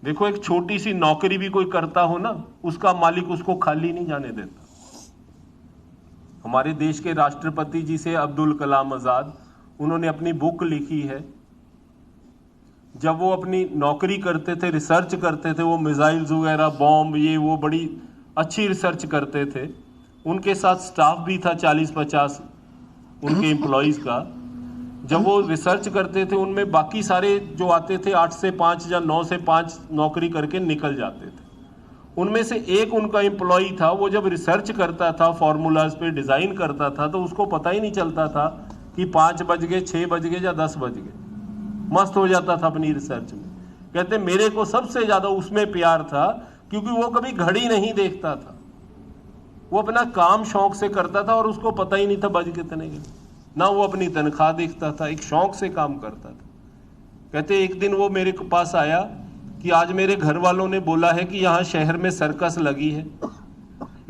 देखो, एक छोटी सी नौकरी भी कोई करता हो ना, उसका मालिक उसको खाली नहीं जाने देता। हमारे देश के राष्ट्रपति जी से अब्दुल कलाम आजाद, उन्होंने अपनी बुक लिखी है। जब वो अपनी नौकरी करते थे, रिसर्च करते थे, वो मिसाइल्स वगैरह, बॉम्ब, ये वो बड़ी अच्छी रिसर्च करते थे। उनके साथ स्टाफ भी था 40-50 उनके एम्प्लॉयज़ का। जब वो रिसर्च करते थे, उनमें बाकी सारे जो आते थे 8 से 5 या 9 से 5 नौकरी करके निकल जाते थे। उनमें से एक उनका एम्प्लॉय था, वो जब रिसर्च करता था, फॉर्मूलाज पे डिज़ाइन करता था, तो उसको पता ही नहीं चलता था कि 5 बज गए, 6 बज गए या 10 बज गए। मस्त हो जाता था अपनी रिसर्च में। कहते मेरे को सबसे ज़्यादा उसमें प्यार था, क्योंकि वो कभी घड़ी नहीं देखता था। वो अपना काम शौक से करता था और उसको पता ही नहीं था बज कितने गए। ना वो अपनी तनख्वाह देखता था, एक शौक से काम करता था। कहते एक दिन वो मेरे पास आया कि आज मेरे घर वालों ने बोला है कि यहाँ शहर में सर्कस लगी है,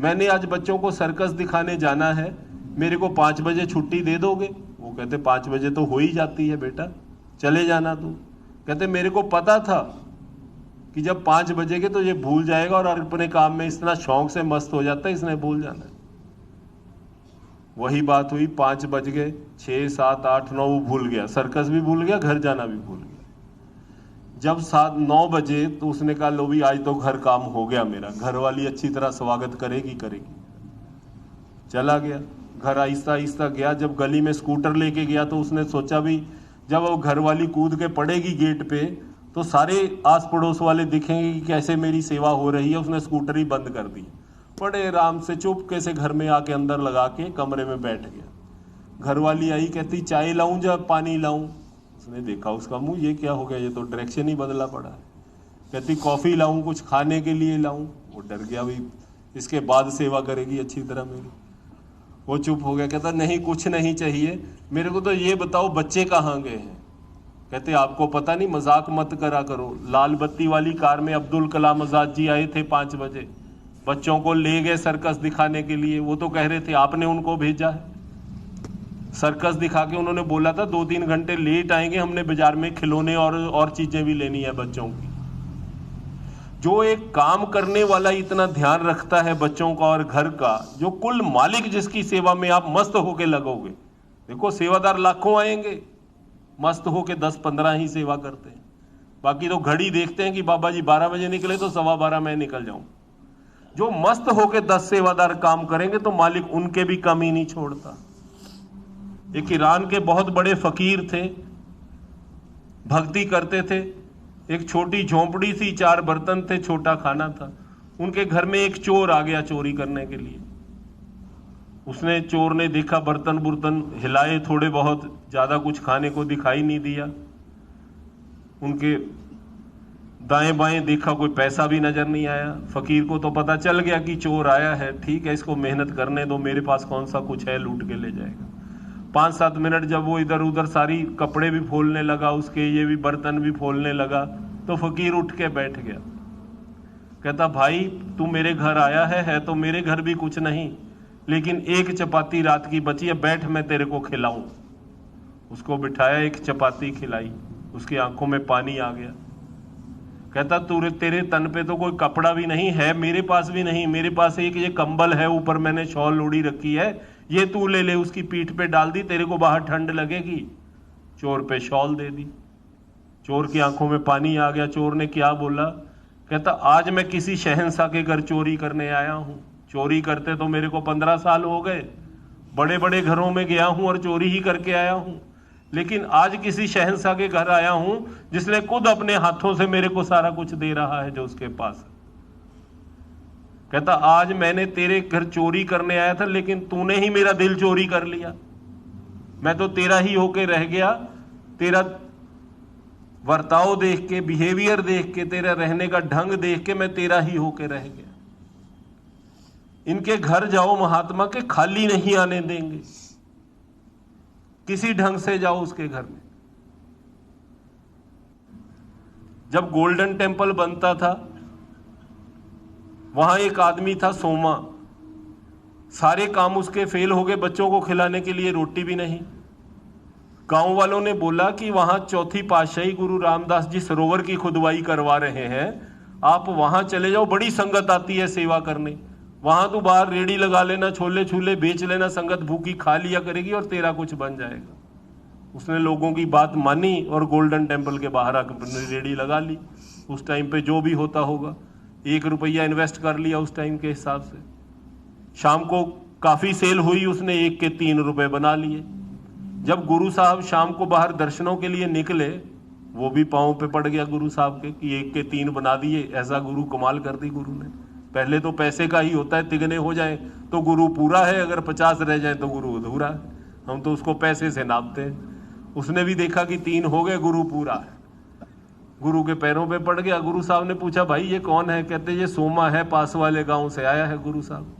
मैंने आज बच्चों को सर्कस दिखाने जाना है, मेरे को 5 बजे छुट्टी दे दोगे? वो कहते 5 बजे तो हो ही जाती है बेटा, चले जाना तू। कहते मेरे को पता था कि जब 5 बजेगे तो ये भूल जाएगा, और अपने काम में इतना शौक से मस्त हो जाता है, इसने भूल जाना है। वही बात हुई, 5 बज गए, 6, 7, 8, 9 वो भूल गया, सर्कस भी भूल गया, घर जाना भी भूल गया। जब 7, 9 बजे तो उसने कहा लो भी आज तो घर काम हो गया मेरा, घर वाली अच्छी तरह स्वागत करेगी। चला गया घर, आहिस्ता आहिस्ता गया। जब गली में स्कूटर लेके गया तो उसने सोचा भी जब वो घर वाली कूद के पड़ेगी गेट पे तो सारे आस पड़ोस वाले दिखेंगे कि कैसे मेरी सेवा हो रही है। उसने स्कूटर ही बंद कर दी, बड़े आराम से चुपके से घर में आके अंदर लगा के कमरे में बैठ गया। घर वाली आई, कहती चाय लाऊं या पानी लाऊं? उसने देखा उसका मुंह, ये क्या हो गया, ये तो डायरेक्शन ही बदला पड़ा है। कहती कॉफ़ी लाऊं, कुछ खाने के लिए लाऊं? वो डर गया, भाई इसके बाद सेवा करेगी अच्छी तरह मेरी। वो चुप हो गया, कहता नहीं कुछ नहीं चाहिए, मेरे को तो ये बताओ बच्चे कहाँ गए हैं? कहते आपको पता नहीं, मजाक मत करा करो। लाल बत्ती वाली कार में अब्दुल कलाम आजाद जी आए थे 5 बजे, बच्चों को ले गए सर्कस दिखाने के लिए। वो तो कह रहे थे आपने उनको भेजा है। सर्कस दिखा के उन्होंने बोला था 2-3 घंटे लेट आएंगे, हमने बाजार में खिलौने और चीजें भी लेनी है बच्चों की। जो एक काम करने वाला इतना ध्यान रखता है बच्चों का और घर का, जो कुल मालिक जिसकी सेवा में आप मस्त होके लगोगे। देखो सेवादार लाखों आएंगे, मस्त होके 10-15 ही सेवा करते हैं, बाकी तो घड़ी देखते हैं कि बाबा जी 12 बजे निकले तो 12:15 मैं निकल जाऊं। जो मस्त होके 10 सेवादार काम करेंगे तो मालिक उनके भी कमी नहीं छोड़ता। एक ईरान के बहुत बड़े फकीर थे, भक्ति करते थे। एक छोटी झोंपड़ी थी, 4 बर्तन थे, छोटा खाना था। उनके घर में एक चोर आ गया चोरी करने के लिए। उसने, चोर ने देखा, बर्तन बुर्तन हिलाए थोड़े बहुत, ज्यादा कुछ खाने को दिखाई नहीं दिया। उनके दाएं बाएं देखा, कोई पैसा भी नजर नहीं आया। फकीर को तो पता चल गया कि चोर आया है, ठीक है इसको मेहनत करने दो, मेरे पास कौन सा कुछ है, लूट के ले जाएगा। 5-7 मिनट जब वो इधर उधर सारी कपड़े भी फोलने लगा उसके, ये भी बर्तन भी फोलने लगा, तो फकीर उठ के बैठ गया। कहता भाई तू मेरे घर आया है तो मेरे घर भी कुछ नहीं, लेकिन एक चपाती रात की बची है, बैठ मैं तेरे को खिलाऊं। उसको बिठाया, एक चपाती खिलाई, उसकी आंखों में पानी आ गया। कहता तेरे तन पे तो कोई कपड़ा भी नहीं है, मेरे पास भी नहीं, मेरे पास एक ये कंबल है, ऊपर मैंने शॉल ओढ़ी रखी है, ये तू ले ले। उसकी पीठ पे डाल दी, तेरे को बाहर ठंड लगेगी। चोर पे शॉल दे दी। चोर की आंखों में पानी आ गया। चोर ने क्या बोला? कहता आज मैं किसी शहंशाह के घर चोरी करने आया हूं। चोरी करते तो मेरे को 15 साल हो गए, बड़े बड़े घरों में गया हूं और चोरी ही करके आया हूं, लेकिन आज किसी शहंशाह के घर आया हूं जिसने खुद अपने हाथों से मेरे को सारा कुछ दे रहा है जो उसके पास है। कहता आज मैंने तेरे घर चोरी करने आया था, लेकिन तूने ही मेरा दिल चोरी कर लिया। मैं तो तेरा ही होके रह गया, तेरा वर्ताव देख के, बिहेवियर देख के, तेरा रहने का ढंग देख के मैं तेरा ही होके रह गया। इनके घर जाओ महात्मा के, खाली नहीं आने देंगे, किसी ढंग से जाओ उसके घर में। जब गोल्डन टेम्पल बनता था, वहां एक आदमी था सोमा, सारे काम उसके फेल हो गए, बच्चों को खिलाने के लिए रोटी भी नहीं, गांव वालों ने बोला कि वहां चौथी पातशाही गुरु रामदास जी सरोवर की खुदवाई करवा रहे हैं, आप वहां चले जाओ, बड़ी संगत आती है सेवा करने, वहां तो बाहर रेड़ी लगा लेना, छोले छूले बेच लेना, संगत भूखी खा लिया करेगी और तेरा कुछ बन जाएगा। उसने लोगों की बात मानी और गोल्डन टेम्पल के बाहर आकर रेड़ी लगा ली। उस टाइम पे जो भी होता होगा, 1 रुपया इन्वेस्ट कर लिया उस टाइम के हिसाब से। शाम को काफी सेल हुई, उसने 1 के 3 रुपए बना लिए। जब गुरु साहब शाम को बाहर दर्शनों के लिए निकले, वो भी पांव पे पड़ गया गुरु साहब के कि 1 के 3 बना दिए। ऐसा गुरु कमाल कर दी गुरु ने। पहले तो पैसे का ही होता है, तिगने हो जाए तो गुरु पूरा है, अगर 50 रह जाए तो गुरु अधूरा है। हम तो उसको पैसे से नापते हैं। उसने भी देखा कि 3 हो गए, गुरु पूरा है। गुरु के पैरों पे पड़ गया। गुरु साहब ने पूछा, भाई ये कौन है? कहते ये सोमा है, पास वाले गांव से आया है गुरु साहब।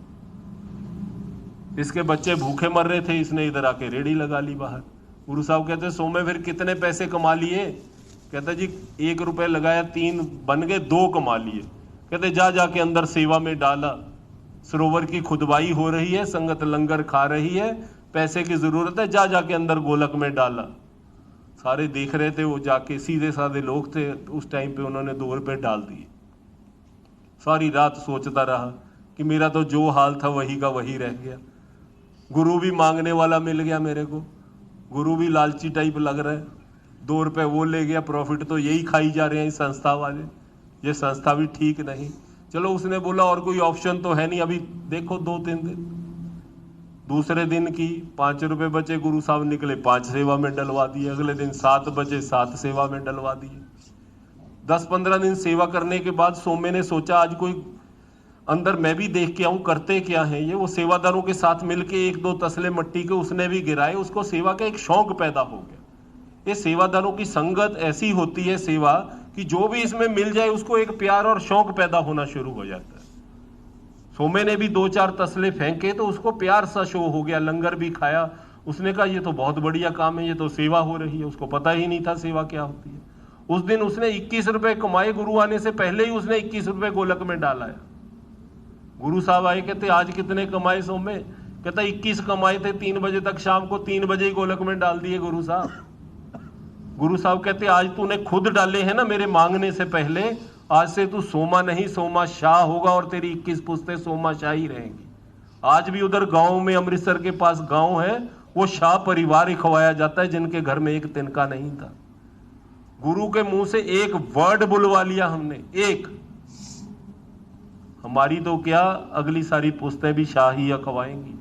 इसके बच्चे भूखे मर रहे थे, इसने इधर आके रेड़ी लगा ली बाहर। गुरु साहब कहते सोमे फिर कितने पैसे कमा लिए? कहता जी 1 रुपए लगाया, 3 बन गए, 2 कमा लिए। कहते जा जाके अंदर सेवा में डाला, सरोवर की खुदवाई हो रही है, संगत लंगर खा रही है, पैसे की जरूरत है, जा जाके अंदर गोलक में डाला। सारे देख रहे थे, वो जाके सीधे साधे लोग थे, उस टाइम पे उन्होंने 2 रुपए डाल दिए। सारी रात सोचता रहा कि मेरा तो जो हाल था वही का वही रह गया। गुरु भी मांगने वाला मिल गया मेरे को, गुरु भी लालची टाइप लग रहा है। 2 रुपए वो ले गया, प्रॉफिट तो यही खाई जा रहे हैं इस संस्था वाले। ये संस्था भी ठीक नहीं। चलो उसने बोला और कोई ऑप्शन तो है नहीं, अभी देखो 2-3 दिन। दूसरे दिन की 5 रुपए बचे, गुरु साहब निकले, 5 सेवा में डलवा दिए। अगले दिन 7 बचे, 7 सेवा में डलवा दिए। 10-15 दिन सेवा करने के बाद सोमे ने सोचा आज कोई अंदर मैं भी देख के आऊं करते क्या है ये। वो सेवादारों के साथ मिलके 1-2 तसले मट्टी के उसने भी गिराए। उसको सेवा का एक शौक पैदा हो गया। ये सेवादारों की संगत ऐसी होती है सेवा कि जो भी इसमें मिल जाए उसको एक प्यार और शौक पैदा होना शुरू हो जाता है। सोमे ने भी 2-4 तसले फेंके तो उसको प्यार सा शो हो गया, लंगर भी खाया। उसने कहा ये तो बहुत बढ़िया काम है, ये तो सेवा हो रही है। उसको पता ही नहीं था सेवा क्या होती है। उस दिन उसने 21 रुपए कमाए, गुरु आने से पहले ही उसने 21 रुपए गोलक में डाला है। गुरु साहब आए, कहते आज कितने कमाए सोमे? कहता 21 कमाए थे, 3 बजे तक, शाम को 3 बजे ही गोलक में डाल दिए गुरु साहब। गुरु साहब कहते आज तूने खुद डाले हैं ना मेरे मांगने से पहले, आज से तू सोमा नहीं सोमा शाह होगा और तेरी 21 पुश्तें सोमा शाह ही रहेंगी। आज भी उधर गांव में, अमृतसर के पास गांव है, वो शाह परिवार ही खवाया जाता है जिनके घर में एक तिनका नहीं था। गुरु के मुंह से एक वर्ड बुलवा लिया हमने, एक। हमारी तो क्या अगली सारी पुश्तें भी शाह ही खवाएंगी।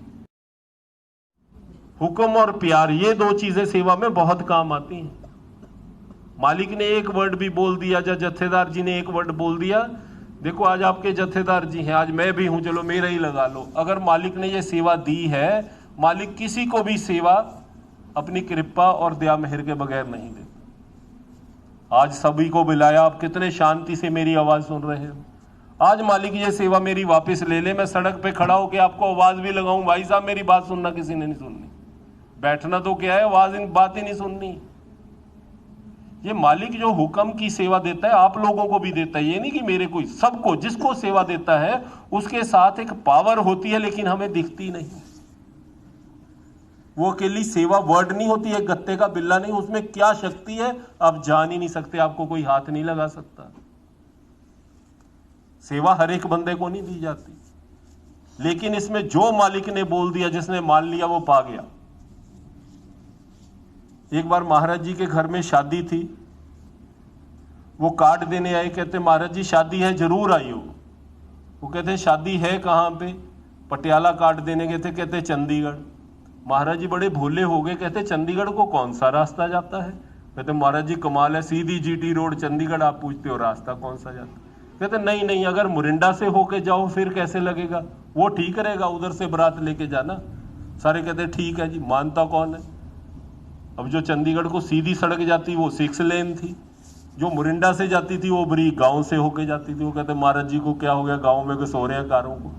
हुक्म और प्यार, ये 2 चीजें सेवा में बहुत काम आती हैं। मालिक ने एक वर्ड भी बोल दिया, या जत्थेदार जी ने एक वर्ड बोल दिया, देखो आज आपके जत्थेदार जी हैं, आज मैं भी हूं, चलो मेरा ही लगा लो। अगर मालिक ने ये सेवा दी है, मालिक किसी को भी सेवा अपनी कृपा और दया मेहर के बगैर नहीं देता। आज सभी को बुलाया, आप कितने शांति से मेरी आवाज सुन रहे हो। आज मालिक ये सेवा मेरी वापस ले ले, मैं सड़क पे खड़ा होकर आपको आवाज भी लगाऊं, भाई साहब मेरी बात सुनना, किसी ने नहीं सुननी। बैठना तो क्या है, आवाज बात ही नहीं सुननी। ये मालिक जो हुक्म की सेवा देता है आप लोगों को भी देता है। ये नहीं कि मेरे को, सबको, जिसको सेवा देता है उसके साथ एक पावर होती है, लेकिन हमें दिखती नहीं। वो अकेली सेवा वर्ड नहीं होती है, गत्ते का बिल्ला नहीं, उसमें क्या शक्ति है आप जान ही नहीं सकते, आपको कोई हाथ नहीं लगा सकता। सेवा हर एक बंदे को नहीं दी जाती, लेकिन इसमें जो मालिक ने बोल दिया, जिसने मान लिया वो पा गया। एक बार महाराज जी के घर में शादी थी, वो कार्ड देने आए, कहते महाराज जी शादी है, जरूर आइयो। वो कहते शादी है कहाँ पे? पटियाला कार्ड देने गए थे, कहते चंडीगढ़। महाराज जी बड़े भोले हो गए, कहते चंडीगढ़ को कौन सा रास्ता जाता है? कहते महाराज जी कमाल है, सीधी GT रोड चंडीगढ़, आप पूछते हो रास्ता कौन सा जाता है? कहते नहीं नहीं, अगर मुरिंडा से होके जाओ फिर कैसे लगेगा, वो ठीक रहेगा, उधर से बारात लेके जाना। सारे कहते ठीक है जी, मानता कौन है? अब जो चंडीगढ़ को सीधी सड़क जाती वो 6 लेन थी, जो मुरिंडा से जाती थी वो बड़ी गांव से होके जाती थी। वो कहते महाराज जी को क्या हो गया, गांव में घुस हो रहे हैं कारों को,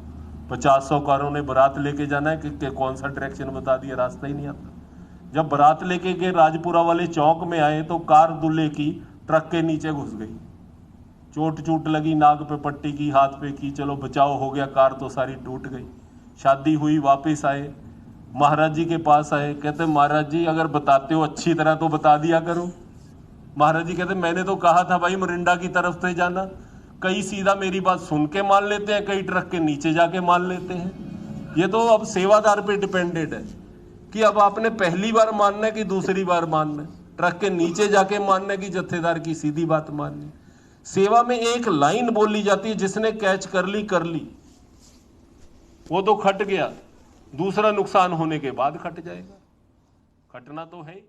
50-100 कारों ने बारात लेके जाना है कि कौन सा डायरेक्शन बता दिया, रास्ता ही नहीं आता। जब बारात लेके गए राजपुरा वाले चौक में आए तो कार दूल्हे की ट्रक के नीचे घुस गई, चोट लगी, नाक पे पट्टी की, हाथ पे की, चलो बचाव हो गया, कार तो सारी टूट गई। शादी हुई, वापस आए, महाराज जी के पास आए, कहते महाराज जी अगर बताते हो अच्छी तरह तो बता दिया करो। महाराज जी कहते मैंने तो कहा था भाई मोरिंडा की तरफ से जाना। कई सीधा मेरी बात सुन के मान लेते हैं, कई ट्रक के नीचे जाके मान लेते हैं। ये तो अब सेवादार पे डिपेंडेड है कि अब आपने पहली बार मानना है कि दूसरी बार मानना है, ट्रक के नीचे जाके मानना है कि जत्थेदार की सीधी बात माननी। सेवा में एक लाइन बोली जाती है, जिसने कैच कर ली, वो तो खट गया, दूसरा नुकसान होने के बाद खट जाएगा, खटना तो है ही।